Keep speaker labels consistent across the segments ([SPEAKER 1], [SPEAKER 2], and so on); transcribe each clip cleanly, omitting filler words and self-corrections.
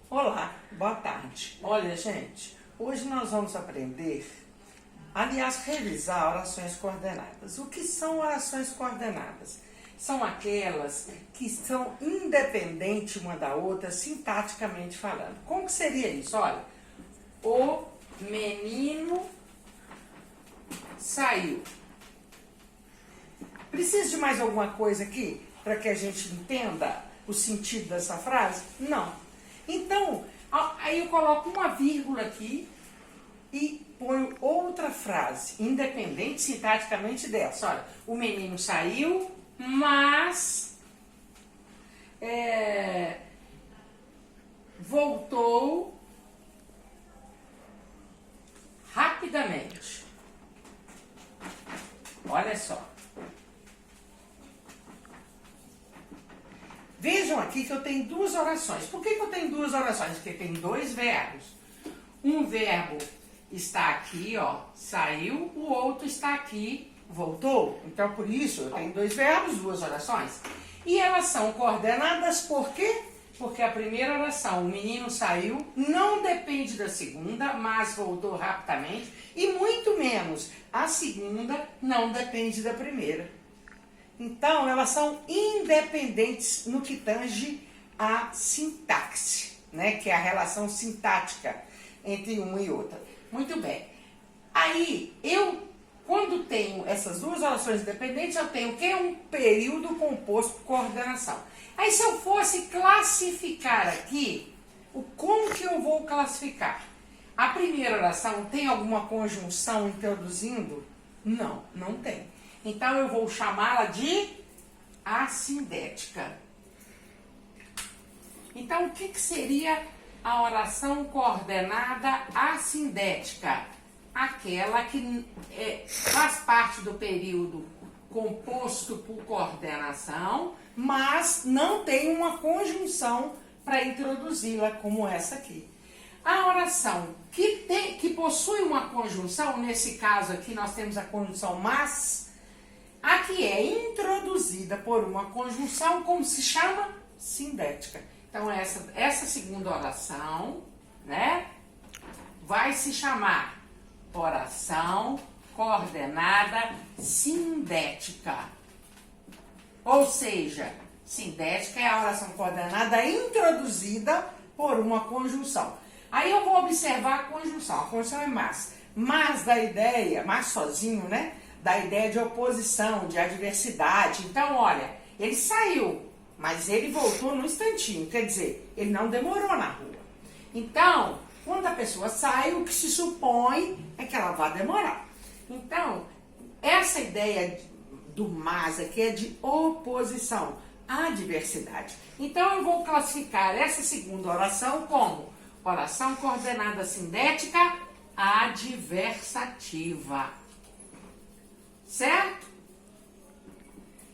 [SPEAKER 1] Olá, boa tarde. Olha, gente, hoje nós vamos aprender, aliás, revisar orações coordenadas. O que são orações coordenadas? São aquelas que são independentes uma da outra, sintaticamente falando. Como que seria isso? Olha, o menino saiu. Precisa de mais alguma coisa aqui para que a gente entenda o sentido dessa frase? Não. Então, aí eu coloco uma vírgula aqui e ponho outra frase, independente sintaticamente dessa. Olha, o menino saiu, mas voltou rapidamente. Olha só. Vejam aqui que eu tenho duas orações. Por que eu tenho duas orações? Porque tem dois verbos. Um verbo está aqui, ó, saiu, o outro está aqui, voltou. Então, por isso, eu tenho dois verbos, duas orações. E elas são coordenadas por quê? Porque a primeira oração, o menino saiu, não depende da segunda, mas voltou rapidamente. E muito menos, a segunda não depende da primeira. Então, elas são independentes no que tange a sintaxe, né? Que é a relação sintática entre uma e outra. Muito bem. Aí, quando tenho essas duas orações independentes, eu tenho o que? Um período composto por coordenação. Aí, se eu fosse classificar aqui, como que eu vou classificar? A primeira oração tem alguma conjunção introduzindo? Não, não tem. Então, eu vou chamá-la de assindética. Então, o que seria a oração coordenada assindética? Aquela que faz parte do período composto por coordenação, mas não tem uma conjunção para introduzi-la, como essa aqui. A oração que possui uma conjunção, nesse caso aqui nós temos a conjunção mas, a que é introduzida por uma conjunção, como se chama? Sindética. Então, essa segunda oração, né, vai se chamar oração coordenada sindética. Ou seja, sindética é a oração coordenada introduzida por uma conjunção. Aí eu vou observar a conjunção. A conjunção é mas. Mas da ideia, mas sozinho, né? Da ideia de oposição, de adversidade. Então, olha, ele saiu, mas ele voltou num instantinho. Quer dizer, ele não demorou na rua. Então, quando a pessoa sai, o que se supõe é que ela vai demorar. Então, essa ideia do mas aqui é de oposição, adversidade. Então, eu vou classificar essa segunda oração como oração coordenada sindética adversativa. Certo?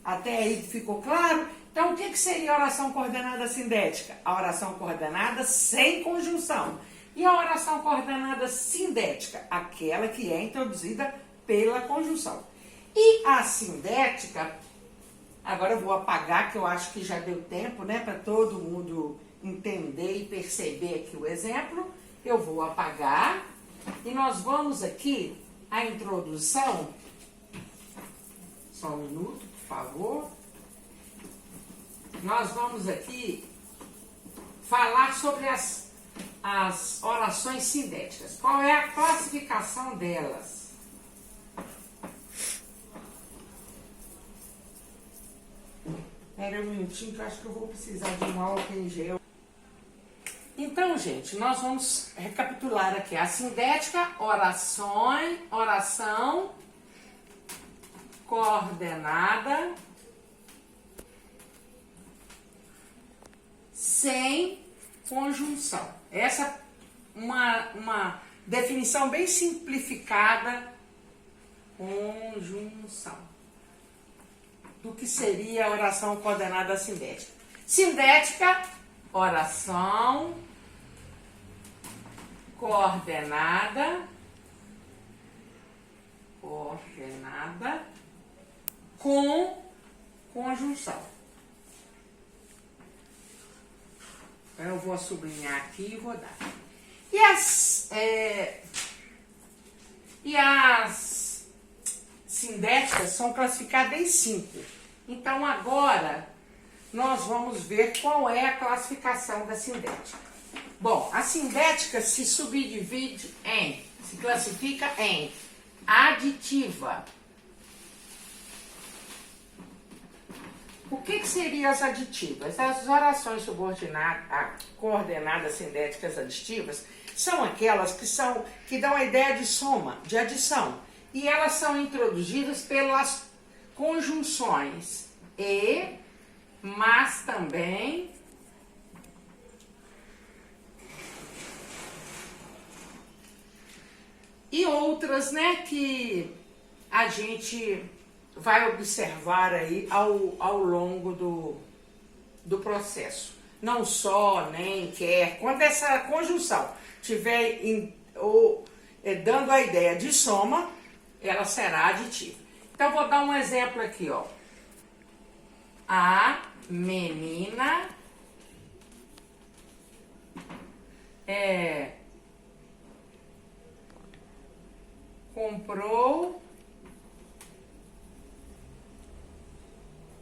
[SPEAKER 1] Até aí ficou claro? Então, o que seria a oração coordenada sindética? A oração coordenada sem conjunção. E a oração coordenada sindética? Aquela que é introduzida pela conjunção. E a sindética, agora eu vou apagar, que eu acho que já deu tempo, né, para todo mundo entender e perceber aqui o exemplo. Eu vou apagar e nós vamos aqui a introdução. Só um minuto, por favor. Nós vamos aqui falar sobre as orações sindéticas. Qual é a classificação delas? Espera um minutinho que eu acho que eu vou precisar de um álcool em gel. Então, gente, nós vamos recapitular aqui. A sindética, oração coordenada sem conjunção. Essa é uma definição bem simplificada, conjunção, do que seria a oração coordenada sindética. Sindética, oração coordenada com conjunção. Então, eu vou sublinhar aqui e vou dar. E as sindéticas são classificadas em 5. Então, agora, nós vamos ver qual é a classificação da sindética. Bom, a sindética se classifica em aditiva. O que seriam as aditivas? As orações coordenadas sindéticas aditivas são aquelas que dão a ideia de soma, de adição. E elas são introduzidas pelas conjunções e, mas também, e outras, né, que a gente vai observar aí ao longo do processo. Não só, nem quer. Quando essa conjunção estiver dando a ideia de soma, ela será aditiva. Então, vou dar um exemplo aqui, ó. A menina comprou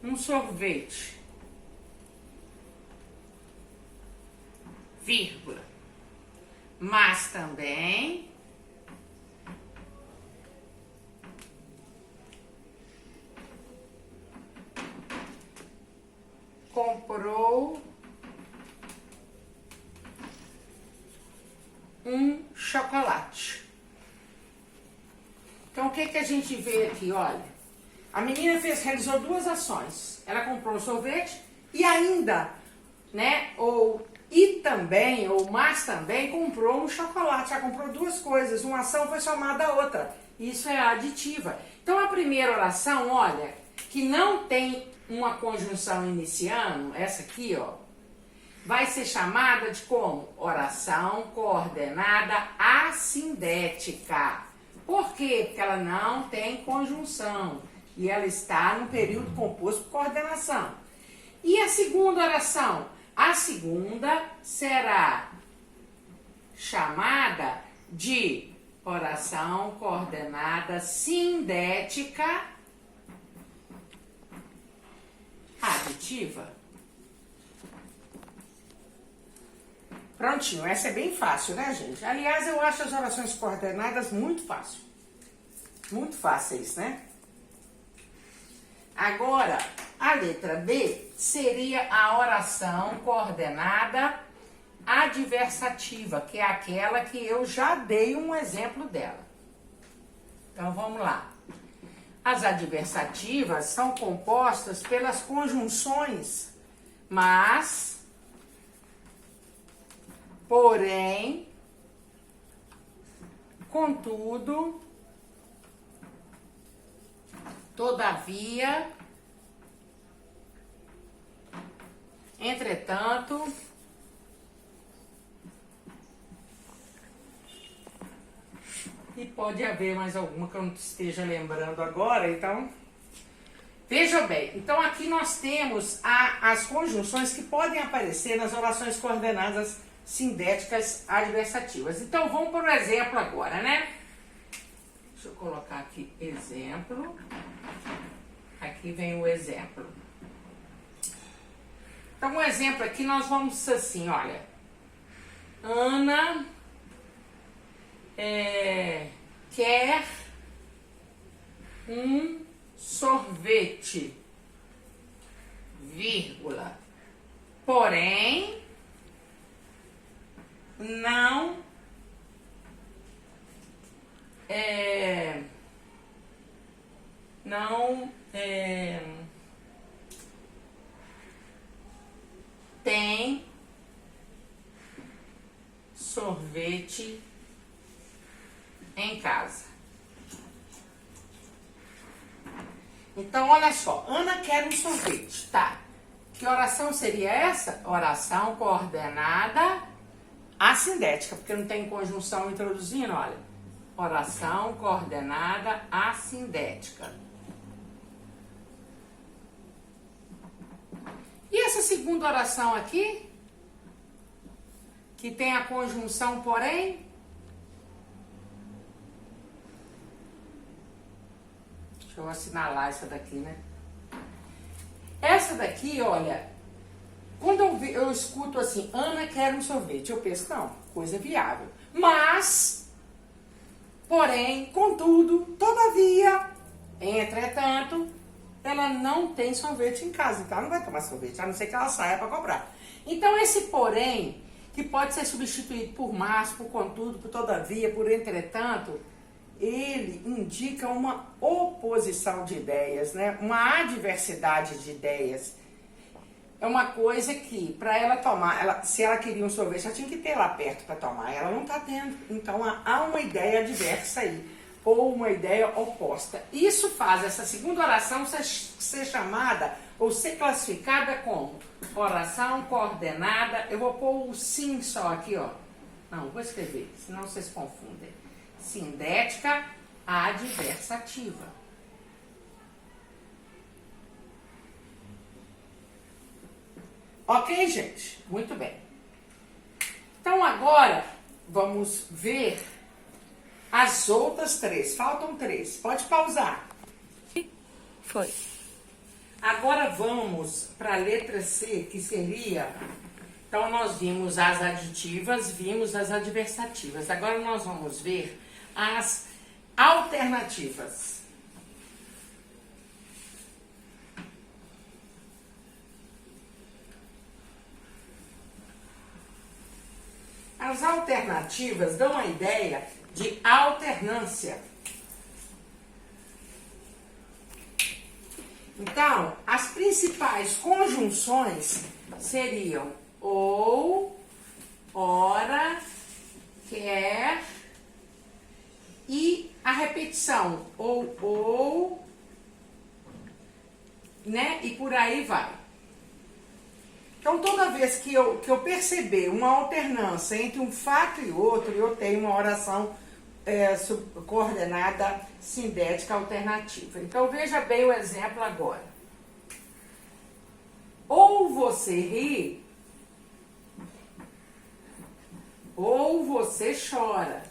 [SPEAKER 1] um sorvete, vírgula, mas também comprou um chocolate. Então, o que a gente vê aqui? Olha, a menina realizou 2 ações. Ela comprou um sorvete e ainda, né, mas também comprou um chocolate. Ela comprou 2 coisas. Uma ação foi somada à outra. Isso é aditiva. Então, a primeira oração, olha, que não tem uma conjunção iniciando, essa aqui, ó, vai ser chamada de como? Oração coordenada assindética. Por quê? Porque ela não tem conjunção e ela está no período composto por coordenação. E a segunda oração? A segunda será chamada de oração coordenada sindética aditiva. Prontinho, essa é bem fácil, né, gente? Aliás, eu acho as orações coordenadas muito fácil. Muito fáceis, né? Agora, a letra B seria a oração coordenada adversativa, que é aquela que eu já dei um exemplo dela. Então, vamos lá. As adversativas são compostas pelas conjunções mas, porém, contudo, todavia, entretanto, e pode haver mais alguma que eu não esteja lembrando agora, então, veja bem. Então, aqui nós temos as conjunções que podem aparecer nas orações coordenadas sindéticas adversativas. Então, vamos para o exemplo agora, né? Deixa eu colocar aqui exemplo. Aqui vem o exemplo. Então, um exemplo aqui, nós vamos assim, olha. Ana quer um sorvete, vírgula, porém, não tem sorvete em casa. Então, olha só, Ana quer um sorvete, tá? Que oração seria essa? Oração coordenada assindética, porque não tem conjunção introduzindo, olha. Oração coordenada assindética. E essa segunda oração aqui? que tem a conjunção porém? Deixa eu assinalar essa daqui, né? Essa daqui, olha, quando eu escuto assim, Ana quer um sorvete, eu penso, não, coisa viável. Mas, porém, contudo, todavia, entretanto, ela não tem sorvete em casa, então ela não vai tomar sorvete, a não ser que ela saia para comprar. Então, esse porém, que pode ser substituído por mas, por contudo, por todavia, por entretanto, ele indica uma oposição de ideias, né? Uma adversidade de ideias. É uma coisa que, para ela tomar, se ela queria um sorvete, ela tinha que ter lá perto para tomar. Ela não está tendo. Então, há uma ideia adversa aí, ou uma ideia oposta. Isso faz essa segunda oração ser chamada, ou ser classificada como oração coordenada. Eu vou pôr o sim só aqui, ó. Não, vou escrever, senão vocês confundem. Sindética adversativa. Ok, gente? Muito bem. Então, agora, vamos ver as outras três. Faltam três. Pode pausar.
[SPEAKER 2] Foi.
[SPEAKER 1] Agora, vamos para a letra C, que seria... Então, nós vimos as aditivas, vimos as adversativas. Agora, nós vamos ver as alternativas. As alternativas dão a ideia de alternância. Então, as principais conjunções seriam ou, ora, quer e a repetição ou, né? E por aí vai. Então, toda vez que eu perceber uma alternância entre um fato e outro, eu tenho uma oração coordenada sindética alternativa. Então, veja bem o exemplo agora. Ou você ri, ou você chora.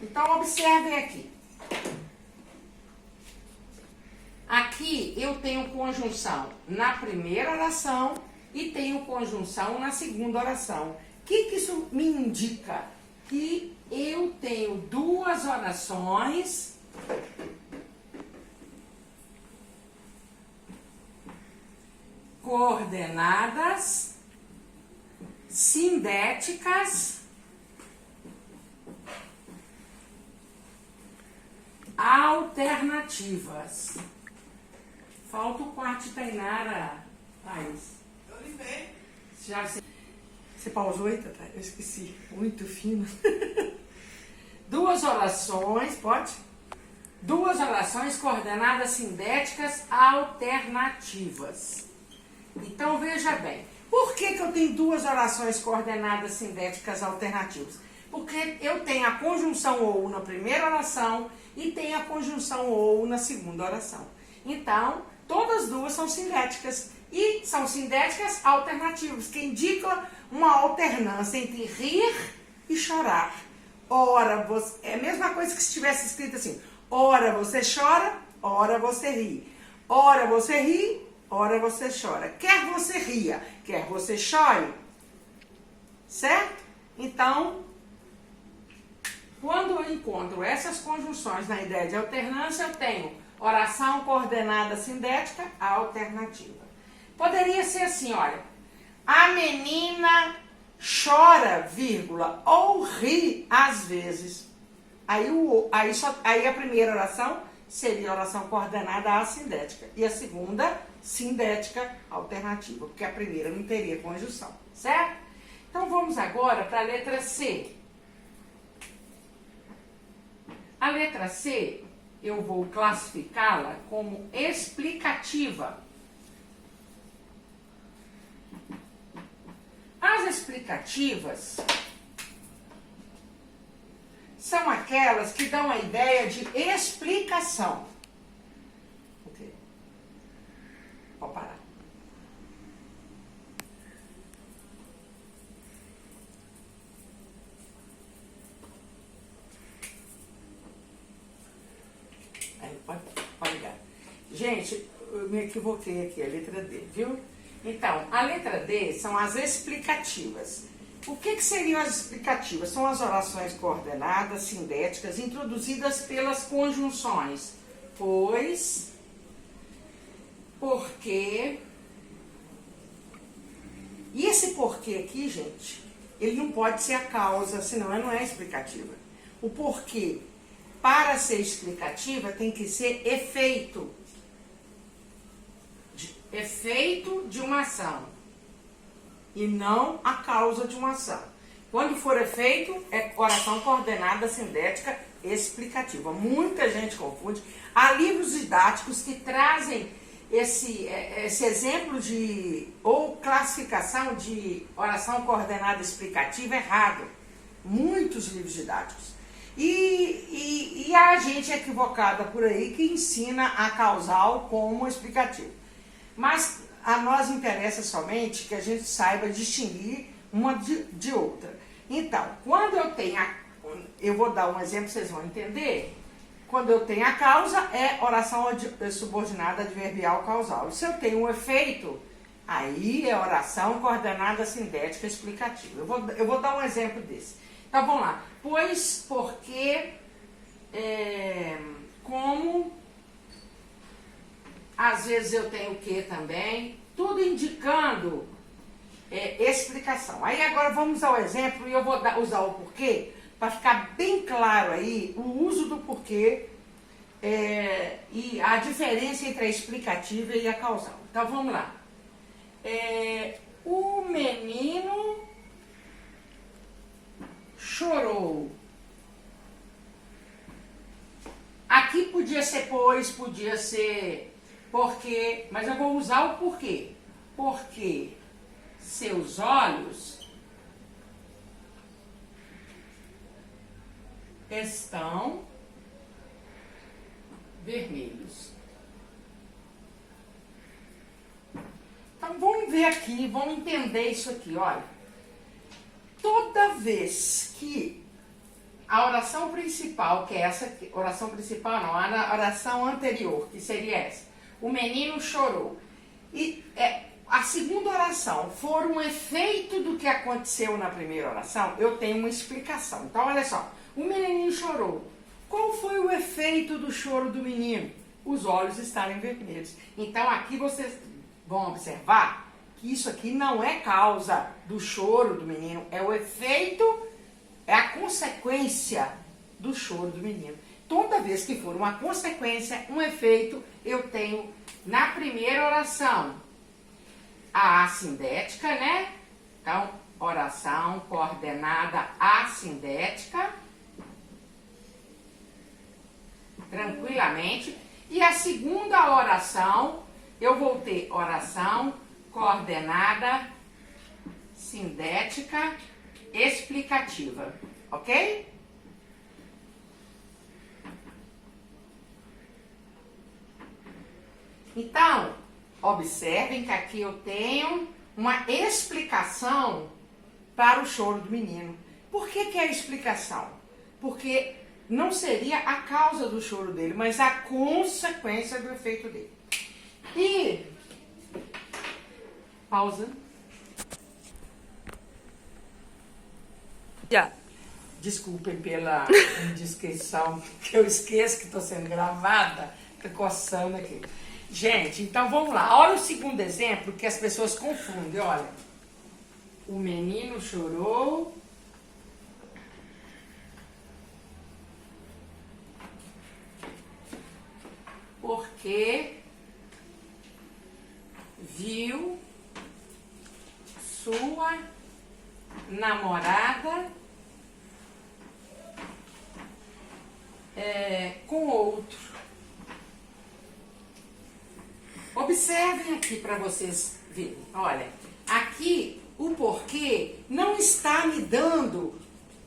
[SPEAKER 1] Então, observem aqui. Aqui eu tenho conjunção na primeira oração e tenho conjunção na segunda oração. O que isso me indica? Que eu tenho duas orações coordenadas sindéticas alternativas. Falta o quarto de Tainara, Thaís.
[SPEAKER 3] Eu lembrei.
[SPEAKER 1] Você pausou aí, Tata? Eu esqueci. Muito fino. Duas orações, pode? Duas orações coordenadas sindéticas alternativas. Então, veja bem. Por que eu tenho duas orações coordenadas sindéticas alternativas? Porque eu tenho a conjunção ou na primeira oração e tenho a conjunção ou na segunda oração. Então, todas duas são sindéticas. E são sindéticas alternativas, que indicam uma alternância entre rir e chorar. Ora, é a mesma coisa que se tivesse escrito assim. Ora você chora, ora você ri. Ora você ri, ora você chora. Quer você ria, quer você chore. Certo? Então, quando eu encontro essas conjunções na ideia de alternância, eu tenho oração coordenada sindética alternativa. Poderia ser assim, olha. A menina chora, vírgula, ou ri às vezes. Aí a primeira oração seria a oração coordenada assindética. E a segunda, sindética alternativa, porque a primeira não teria conjunção, certo? Então vamos agora para a letra C. A letra C, eu vou classificá-la como explicativa. As explicativas são aquelas que dão a ideia de explicação. Ok. Pode parar. Gente, eu me equivoquei aqui, a letra D, viu? Então, a letra D são as explicativas. O que seriam as explicativas? São as orações coordenadas, sindéticas, introduzidas pelas conjunções. Pois, porque... E esse porquê aqui, gente, ele não pode ser a causa, senão ela não é explicativa. O porquê, para ser explicativa, tem que ser efeito. Efeito de uma ação. E não a causa de uma ação. Quando for efeito, é oração coordenada, sindética, explicativa. Muita gente confunde. Há livros didáticos que trazem esse exemplo de, ou classificação de oração coordenada explicativa errado. Muitos livros didáticos. E há gente equivocada por aí que ensina a causal como explicativa. Mas a nós interessa somente que a gente saiba distinguir uma de outra. Então, quando eu tenho eu vou dar um exemplo, vocês vão entender. Quando eu tenho a causa, é oração subordinada adverbial causal. E se eu tenho um efeito, aí é oração coordenada sindética explicativa. Eu vou dar um exemplo desse. Então, vamos lá. Pois, porque, como, às vezes eu tenho o que também, tudo indicando explicação. Aí agora vamos ao exemplo e eu vou usar o porquê para ficar bem claro aí o uso do porquê e a diferença entre a explicativa e a causal. Então vamos lá. O menino chorou. Aqui podia ser pois, podia ser porque, mas eu vou usar o porquê. Porque seus olhos estão vermelhos. Então vamos ver aqui, vamos entender isso aqui, olha. Toda vez que a oração principal, que é essa aqui, oração principal não, a oração anterior, que seria essa, o menino chorou, e a segunda oração for um efeito do que aconteceu na primeira oração, eu tenho uma explicação. Então olha só, o menininho chorou. Qual foi o efeito do choro do menino? Os olhos estarem vermelhos. Então aqui vocês vão observar que isso aqui não é causa do choro do menino, é o efeito, é a consequência do choro do menino. Toda vez que for uma consequência, um efeito, eu tenho na primeira oração a assindética, né? Então, oração coordenada assindética, tranquilamente. E a segunda oração, eu vou ter oração coordenada sindética explicativa, ok? Então, observem que aqui eu tenho uma explicação para o choro do menino. Por que é a explicação? Porque não seria a causa do choro dele, mas a consequência do efeito dele. E, pausa.
[SPEAKER 2] Já.
[SPEAKER 1] Desculpem pela indiscrição, que eu esqueço que estou sendo gravada, fica coçando aqui. Gente, então vamos lá. Olha o segundo exemplo que as pessoas confundem. Olha, o menino chorou porque viu sua namorada com outro. Observem aqui para vocês verem. Olha, aqui o porquê não está me dando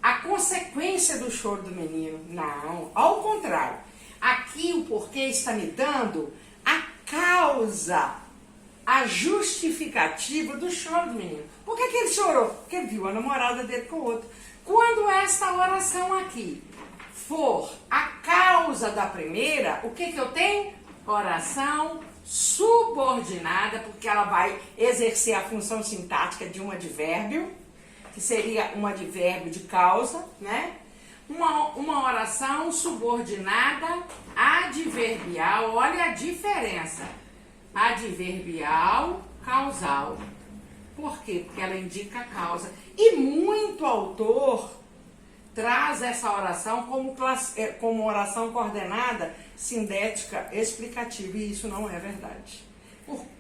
[SPEAKER 1] a consequência do choro do menino. Não, ao contrário. Aqui o porquê está me dando a causa, a justificativa do choro do menino. Por que ele chorou? Porque viu a namorada dele com outro. Quando esta oração aqui for a causa da primeira, o que eu tenho? oração subordinada, porque ela vai exercer a função sintática de um advérbio, que seria um advérbio de causa, né? Uma oração subordinada adverbial, olha a diferença, adverbial causal. Por quê? Porque ela indica a causa. E muito autor traz essa oração como oração coordenada, sindética, explicativa, e isso não é verdade.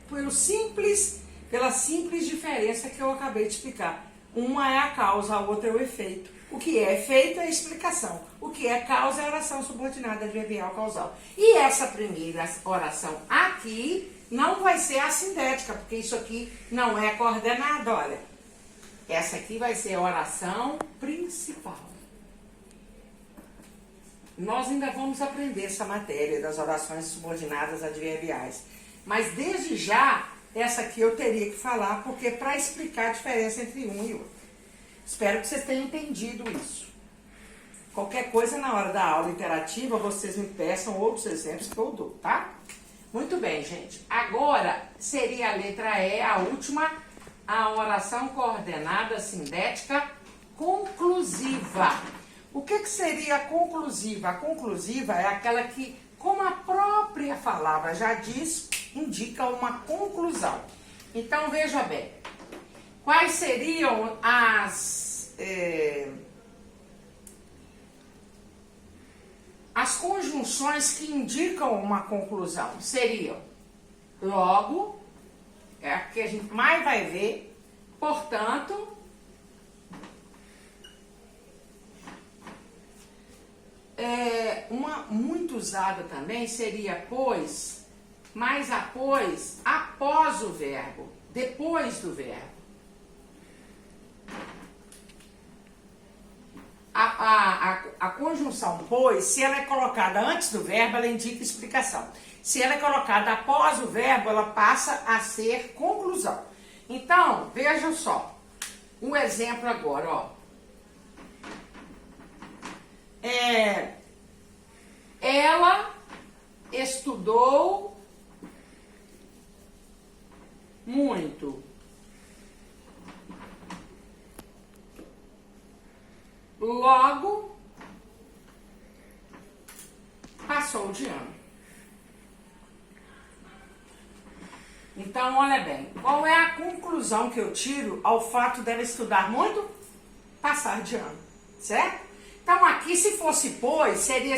[SPEAKER 1] Pela simples diferença que eu acabei de explicar. Uma é a causa, a outra é o efeito. O que é efeito é a explicação. O que é causa é a oração subordinada adverbial causal. E essa primeira oração aqui não vai ser a sindética, porque isso aqui não é coordenada, olha. Essa aqui vai ser a oração principal. Nós ainda vamos aprender essa matéria das orações subordinadas adverbiais. Mas desde já, essa aqui eu teria que falar, porque para explicar a diferença entre um e outro. Espero que vocês tenham entendido isso. Qualquer coisa na hora da aula interativa, vocês me peçam outros exemplos que eu dou, tá? Muito bem, gente. Agora seria a letra E, a última, a oração coordenada sindética conclusiva. O que seria a conclusiva? A conclusiva é aquela que, como a própria palavra já diz, indica uma conclusão. Então, veja bem, quais seriam as conjunções que indicam uma conclusão? Seriam logo, é a que a gente mais vai ver, portanto, uma muito usada também seria pois, mas após o verbo, depois do verbo. A conjunção pois, se ela é colocada antes do verbo, ela indica explicação. Se ela é colocada após o verbo, ela passa a ser conclusão. Então, vejam só, um exemplo agora, ó. Ela estudou muito. Logo, passou de ano. Então, olha bem, qual é a conclusão que eu tiro ao fato dela estudar muito? Passar de ano, certo? Então, aqui, se fosse pois, seria